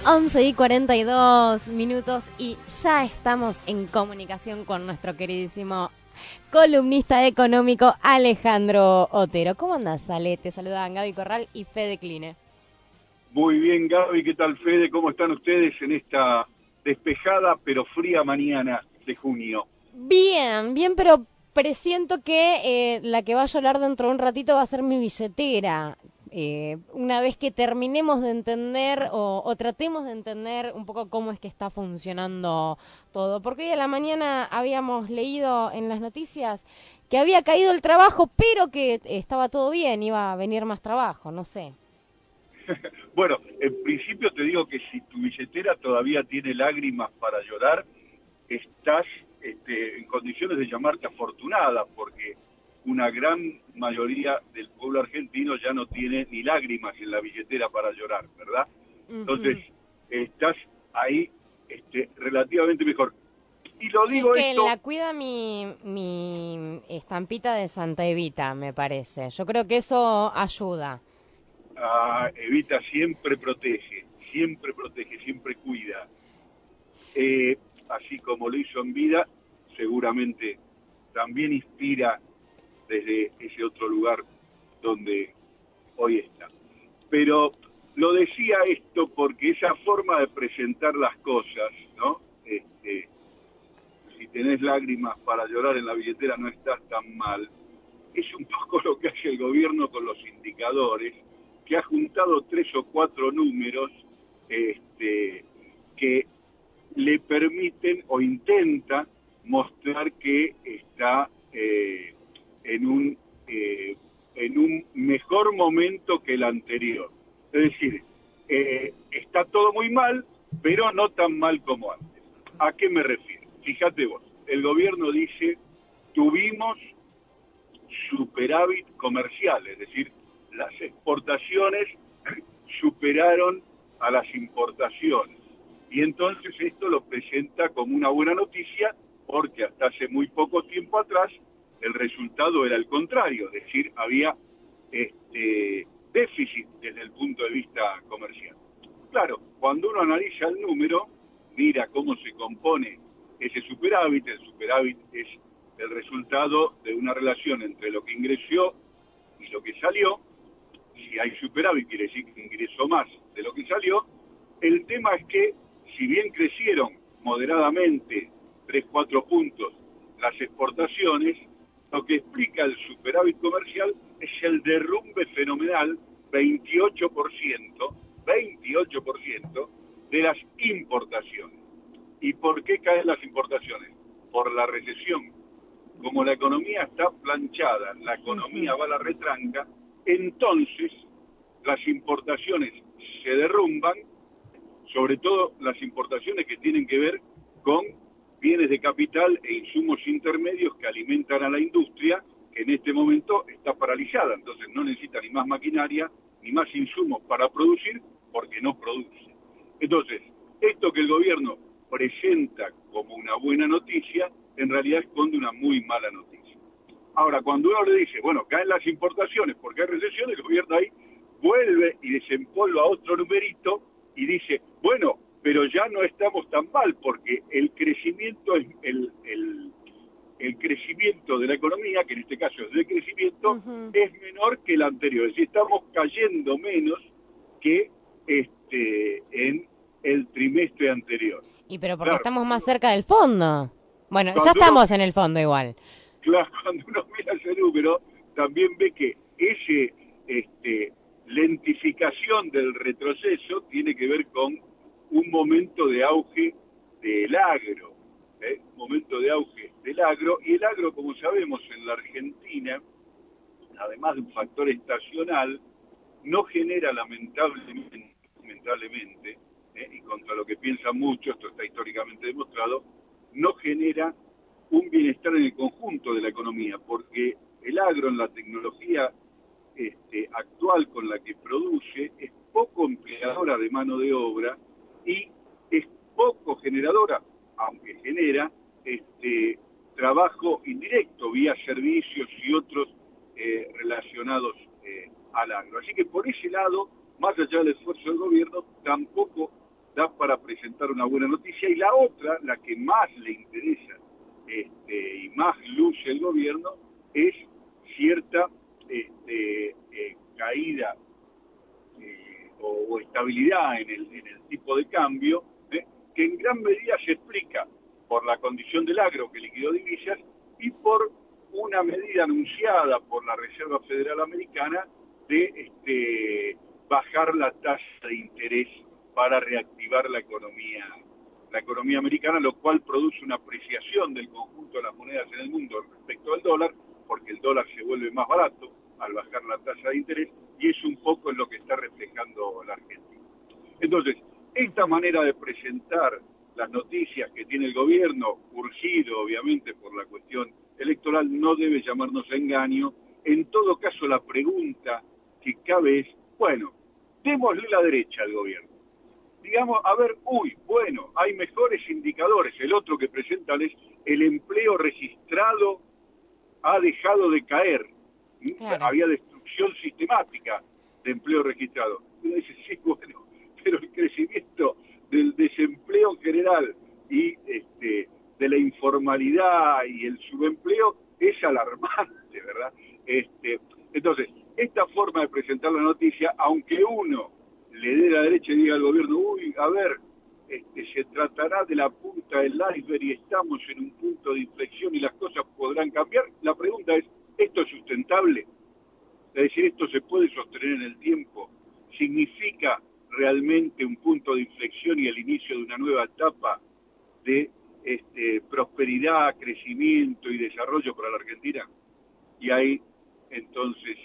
11:42 y ya estamos en comunicación con nuestro queridísimo columnista económico Alejandro Otero. ¿Cómo andás, Ale? Te saludan Gaby Corral y Fede Kline. Muy bien, Gaby, ¿qué tal, Fede? ¿Cómo están ustedes en esta despejada pero fría mañana de junio? Bien, bien, pero presiento que la que vaya a hablar dentro de un ratito va a ser mi billetera. Una vez que terminemos de entender o tratemos de entender un poco cómo es que está funcionando todo. Porque hoy a la mañana habíamos leído en las noticias que había caído el trabajo, pero que estaba todo bien, iba a venir más trabajo, no sé. Bueno, en principio te digo que si tu billetera todavía tiene lágrimas para llorar, estás en condiciones de llamarte afortunada, porque una gran mayoría del pueblo argentino ya no tiene ni lágrimas en la billetera para llorar, ¿verdad? Entonces, Ujú. estás ahí relativamente mejor. Y lo Es digo que la esto. cuida mi estampita de Santa Evita, me parece. Yo creo que eso ayuda. Evita siempre protege, siempre cuida. Así como lo hizo en vida, seguramente también inspira desde ese otro lugar donde hoy está. Pero lo decía esto porque esa forma de presentar las cosas, ¿no? Si tenés lágrimas para llorar en la billetera no estás tan mal, es un poco lo que hace el gobierno con los indicadores, que ha juntado 3 o 4 números que le permiten o intenta mostrar que está en un en un mejor momento que el anterior. Es decir, está todo muy mal, pero no tan mal como antes. ¿A qué me refiero? Fíjate vos, el gobierno dice, tuvimos superávit comercial, es decir, las exportaciones superaron a las importaciones. Y entonces esto lo presenta como una buena noticia porque hasta hace muy poco tiempo atrás el resultado era el contrario, es decir, había déficit desde el punto de vista comercial. Claro, cuando uno analiza el número, mira cómo se compone ese superávit. El superávit es el resultado de una relación entre lo que ingresó y lo que salió. Si hay superávit quiere decir que ingresó más de lo que salió. El tema es que si bien crecieron moderadamente 3 o 4 puntos las exportaciones, lo que explica el superávit comercial es el derrumbe fenomenal, 28% de las importaciones. ¿Y por qué caen las importaciones? Por la recesión. Como la economía está planchada, la economía Ujú. va a la retranca, entonces las importaciones se derrumban, sobre todo las importaciones que tienen que ver con bienes de capital e insumos intermedios que alimentan a la industria, que en este momento está paralizada, entonces no necesita ni más maquinaria ni más insumos para producir porque no produce. Entonces, esto que el gobierno presenta como una buena noticia, en realidad esconde una muy mala noticia. Ahora, cuando uno le dice, bueno, caen las importaciones porque hay recesión, el gobierno ahí vuelve y desempolva otro numerito y dice, bueno, pero ya no estamos tan mal porque el crecimiento es el crecimiento de la economía, que en este caso es de crecimiento, Ujú. es menor que el anterior. Es decir, estamos cayendo menos que en el trimestre anterior. Y pero porque Claro, estamos más cerca del fondo. Bueno, ya cuando uno, estamos en el fondo igual. claro, cuando uno mira ese número, también ve que ese lentificación del retroceso tiene que ver con un momento de auge del agro, un momento de auge del agro, y el agro, como sabemos, en la Argentina, además de un factor estacional, no genera lamentablemente, y contra lo que piensan muchos, esto está históricamente demostrado, no genera un bienestar en el conjunto de la economía, porque el agro en la tecnología actual con la que produce es poco empleadora de mano de obra y es poco generadora, aunque genera trabajo indirecto vía servicios y otros relacionados al agro. Así que por ese lado, más allá del esfuerzo del gobierno, tampoco da presentar una buena noticia, y la otra, la que más le interesa y más luce el gobierno, es cierta caída o estabilidad en el tipo de cambio, que en gran medida se explica por la condición del agro que liquidó divisas y por una medida anunciada por la Reserva Federal Americana de bajar la tasa de interés para reactivar la economía americana, lo cual produce una apreciación del conjunto de las monedas en el mundo respecto al dólar, porque el dólar se vuelve más barato al bajar la tasa de interés, y es un poco en lo que está reflejando la Argentina. Entonces, esta manera de presentar las noticias que tiene el gobierno, urgido obviamente por la cuestión electoral, no debe llamarnos a engaño. En todo caso, la pregunta que cabe es, bueno, démosle la derecha al gobierno. Digamos, a ver, bueno, hay mejores indicadores. El otro que presentan es el empleo registrado ha dejado de caer. Claro. Había destrucción sistemática de empleo registrado. Y uno dice, sí, bueno, pero el crecimiento del desempleo en general y de la informalidad y el subempleo es alarmante, ¿verdad? Entonces, esta forma de presentar la noticia, aunque uno le dé la derecha y diga al gobierno, a ver, se tratará de la punta del iceberg y estamos en un punto de inflexión y las cosas podrán cambiar, la pregunta es, ¿esto es sustentable? Es decir, ¿esto se puede sostener en el tiempo? ¿Significa realmente un punto de inflexión y el inicio de una nueva etapa de prosperidad, crecimiento y desarrollo para la Argentina? Y ahí, entonces,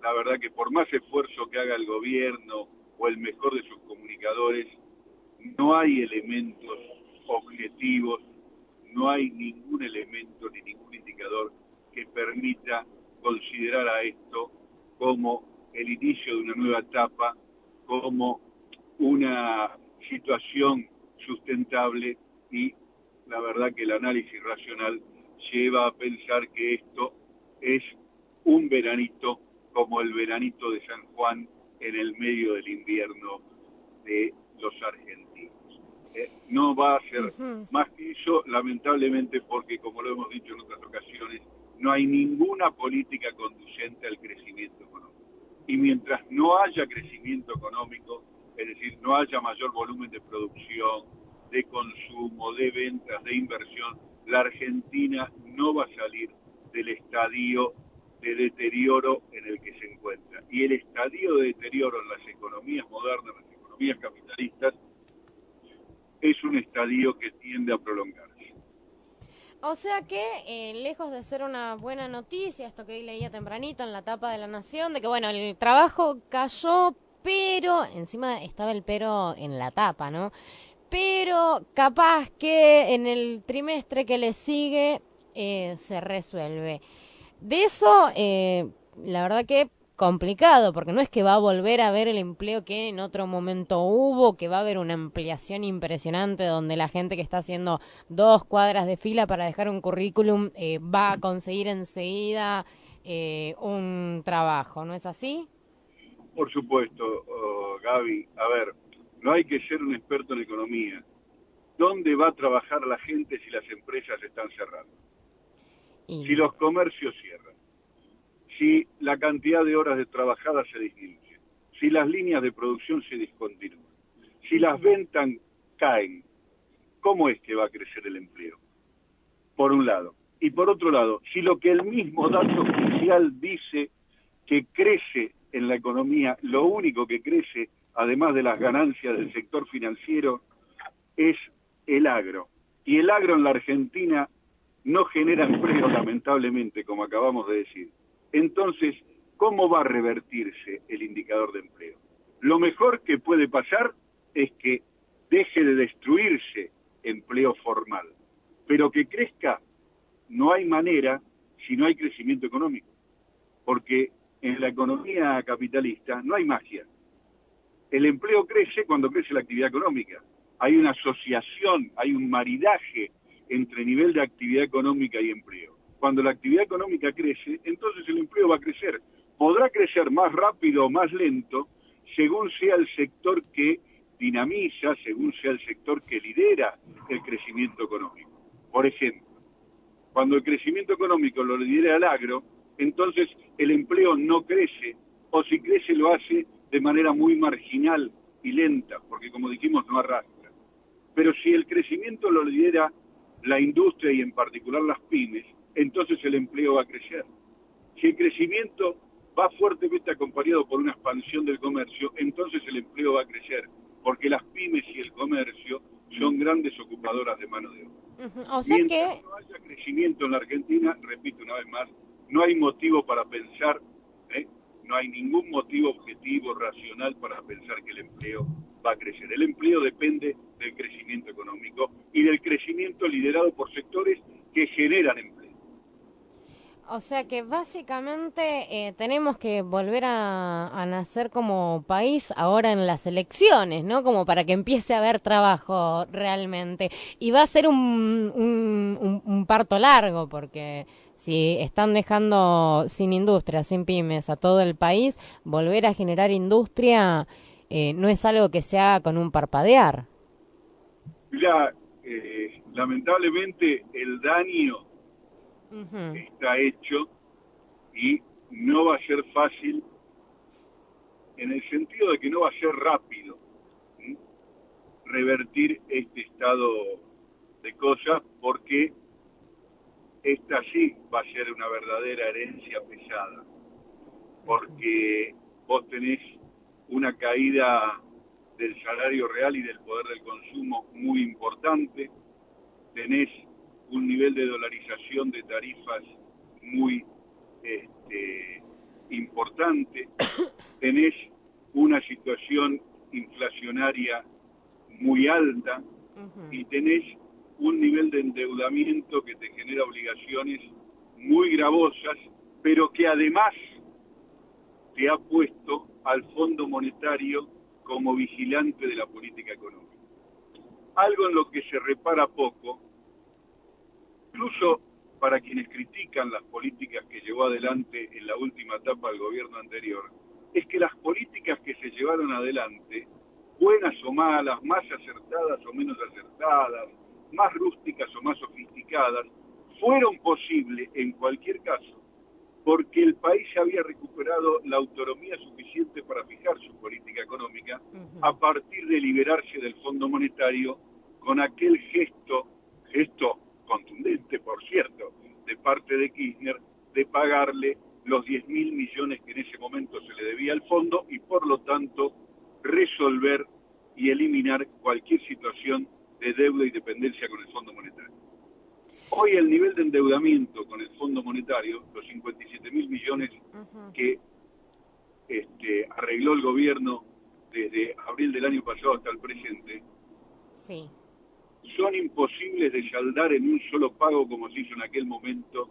la verdad que por más esfuerzo que haga el gobierno o el mejor de sus comunicadores, no hay elementos objetivos, no hay ningún elemento ni ningún indicador que permita considerar a esto como el inicio de una nueva etapa, como una situación sustentable, y la verdad que el análisis racional lleva a pensar que esto es un veranito como el veranito de San Juan en el medio del invierno de los argentinos. No va a ser más que eso, lamentablemente, porque, como lo hemos dicho en otras ocasiones, no hay ninguna política conducente al crecimiento económico. Y mientras no haya crecimiento económico, es decir, no haya mayor volumen de producción, de consumo, de ventas, de inversión, la Argentina no va a salir del estadio de deterioro en el que se encuentra. Y el estadio de deterioro en las economías modernas, en las economías capitalistas, es un estadio que tiende a prolongarse. O sea que, lejos de ser una buena noticia, esto que hoy leía tempranito en la tapa de La Nación, de que, bueno, el trabajo cayó, pero, encima estaba el pero en la tapa, ¿no? Pero capaz que en el trimestre que le sigue se resuelve. De eso, la verdad que complicado, porque no es que va a volver a ver el empleo que en otro momento hubo, que va a haber una ampliación impresionante donde la gente que está haciendo 2 cuadras de fila para dejar un currículum va a conseguir enseguida un trabajo, ¿no es así? Por supuesto, Gaby. A ver, no hay que ser un experto en economía. ¿Dónde va a trabajar la gente si las empresas están cerrando? Si los comercios cierran, si la cantidad de horas de trabajadas se disminuye, si las líneas de producción se discontinúan, si las ventas caen, ¿cómo es que va a crecer el empleo? Por un lado. Y por otro lado, si lo que el mismo dato oficial dice que crece en la economía, lo único que crece, además de las ganancias del sector financiero, es el agro. Y el agro en la Argentina no genera empleo, lamentablemente, como acabamos de decir. Entonces, ¿cómo va a revertirse el indicador de empleo? Lo mejor que puede pasar es que deje de destruirse empleo formal, pero que crezca no hay manera si no hay crecimiento económico, porque en la economía capitalista no hay magia. El empleo crece cuando crece la actividad económica. Hay una asociación, hay un maridaje entre nivel de actividad económica y empleo. Cuando la actividad económica crece, entonces el empleo va a crecer. Podrá crecer más rápido o más lento, según sea el sector que dinamiza según sea el sector que lidera el crecimiento económico. Por ejemplo, cuando el crecimiento económico lo lidera el agro, entonces el empleo no crece, o si crece lo hace de manera muy marginal y lenta, porque como dijimos no arrastra. Pero si el crecimiento lo lidera la industria y en particular las pymes, entonces el empleo va a crecer. Si el crecimiento va fuertemente acompañado por una expansión del comercio, entonces el empleo va a crecer, porque las pymes y el comercio son grandes ocupadoras de mano de obra. O sea Mientras que... no haya crecimiento en la Argentina, repito una vez más, no hay motivo para pensar, no hay ningún motivo objetivo, racional para pensar que el empleo va a crecer. El empleo depende del crecimiento económico y del crecimiento liderado por sectores que generan empleo. O sea que básicamente tenemos que volver a nacer como país ahora en las elecciones, ¿no? Como para que empiece a haber trabajo realmente. Y va a ser un parto largo, porque si están dejando sin industria, sin pymes a todo el país, volver a generar industria no es algo que se haga con un parpadear. Mira, lamentablemente el daño está hecho y no va a ser fácil en el sentido de que no va a ser rápido revertir este estado de cosas, porque esta sí va a ser una verdadera herencia pesada, porque vos tenés una caída del salario real y del poder del consumo muy importante, tenés un nivel de dolarización de tarifas muy importante, tenés una situación inflacionaria muy alta y tenés un nivel de endeudamiento que te genera obligaciones muy gravosas, pero que además te ha puesto al Fondo Monetario como vigilante de la política económica. Algo en lo que se repara poco, incluso para quienes critican las políticas que llevó adelante en la última etapa del gobierno anterior, es que las políticas que se llevaron adelante, buenas o malas, más acertadas o menos acertadas, más rústicas o más sofisticadas, fueron posibles en cualquier caso, porque el país había recuperado la autonomía suficiente para fijar su política económica a partir de liberarse del Fondo Monetario con aquel gesto contundente, por cierto, de parte de Kirchner, de pagarle los 10.000 millones que en ese momento se le debía al fondo y por lo tanto resolver y eliminar cualquier situación de deuda y dependencia con el Fondo Monetario. Hoy el nivel de endeudamiento con el Fondo Monetario, los 57.000 millones que arregló el gobierno desde abril del año pasado hasta el presente, sí, son imposibles de saldar en un solo pago como se hizo en aquel momento.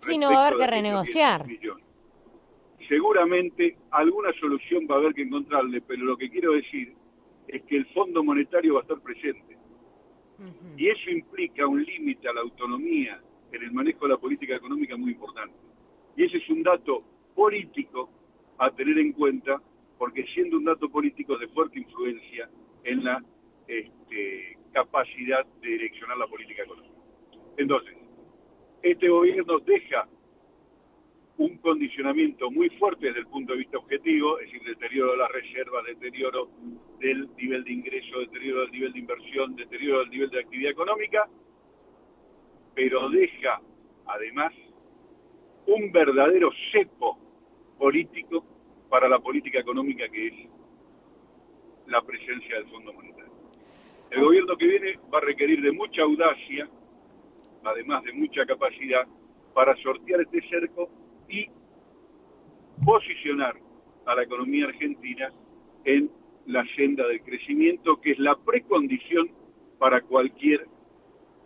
Sí, no va a haber que renegociar. Seguramente alguna solución va a haber que encontrarle, pero lo que quiero decir es que el Fondo Monetario va a estar presente. Y eso implica un límite a la autonomía en el manejo de la política económica muy importante. Y ese es un dato político a tener en cuenta, porque siendo un dato político de fuerte influencia en la capacidad de direccionar la política económica. Entonces, este gobierno deja un condicionamiento muy fuerte desde el punto de vista objetivo, es decir, deterioro de las reservas, deterioro del nivel de ingreso, deterioro del nivel de inversión, deterioro del nivel de actividad económica, pero deja además un verdadero cepo político para la política económica, que es la presencia del Fondo Monetario. El gobierno que viene va a requerir de mucha audacia, además de mucha capacidad, para sortear este cerco y posicionar a la economía argentina en la senda del crecimiento, que es la precondición para cualquier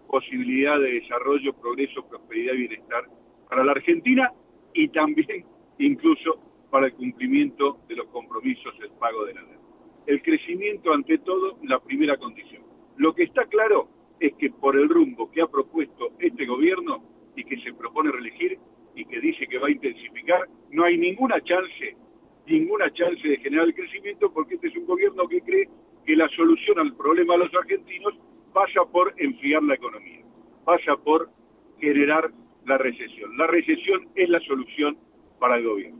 posibilidad de desarrollo, progreso, prosperidad y bienestar para la Argentina y también incluso para el cumplimiento de los compromisos, el pago de la deuda. El crecimiento, ante todo, la primera condición. Lo que está claro es que por el rumbo que ha propuesto este gobierno y que se propone reelegir y que dice que va a intensificar, no hay ninguna chance de generar el crecimiento, porque este es un gobierno que cree la solución al problema de los argentinos pasa por enfriar la economía, pasa por generar la recesión. La recesión es la solución para el gobierno.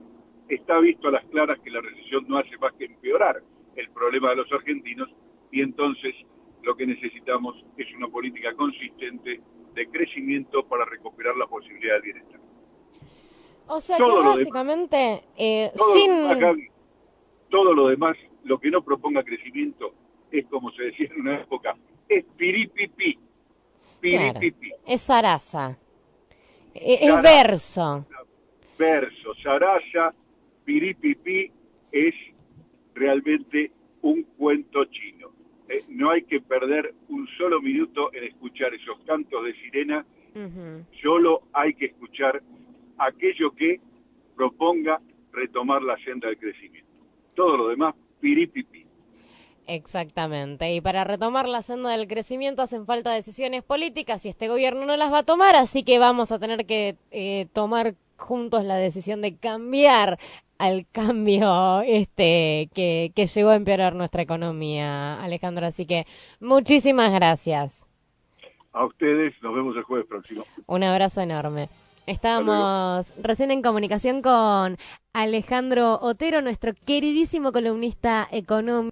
Está visto a las claras que la recesión no hace más que empeorar el problema de los argentinos, y entonces lo que necesitamos es una política consistente de crecimiento para recuperar la posibilidad del bienestar. O sea que básicamente, todo lo demás, lo que no proponga crecimiento, es como se decía en una época, es piripipí. Claro, es zaraza, es verso. Verso, zaraza, piripipí, es realmente un cuento chino. No hay que perder un solo minuto en escuchar esos cantos de sirena, solo hay que escuchar aquello que proponga retomar la senda del crecimiento. Todo lo demás, piripipí. Exactamente, y para retomar la senda del crecimiento hacen falta decisiones políticas y este gobierno no las va a tomar, así que vamos a tener que tomar juntos la decisión de cambiar al cambio que llegó a empeorar nuestra economía, Alejandro, así que muchísimas gracias. A ustedes, nos vemos el jueves próximo. Un abrazo enorme. Estábamos recién en comunicación con Alejandro Otero, nuestro queridísimo columnista económico.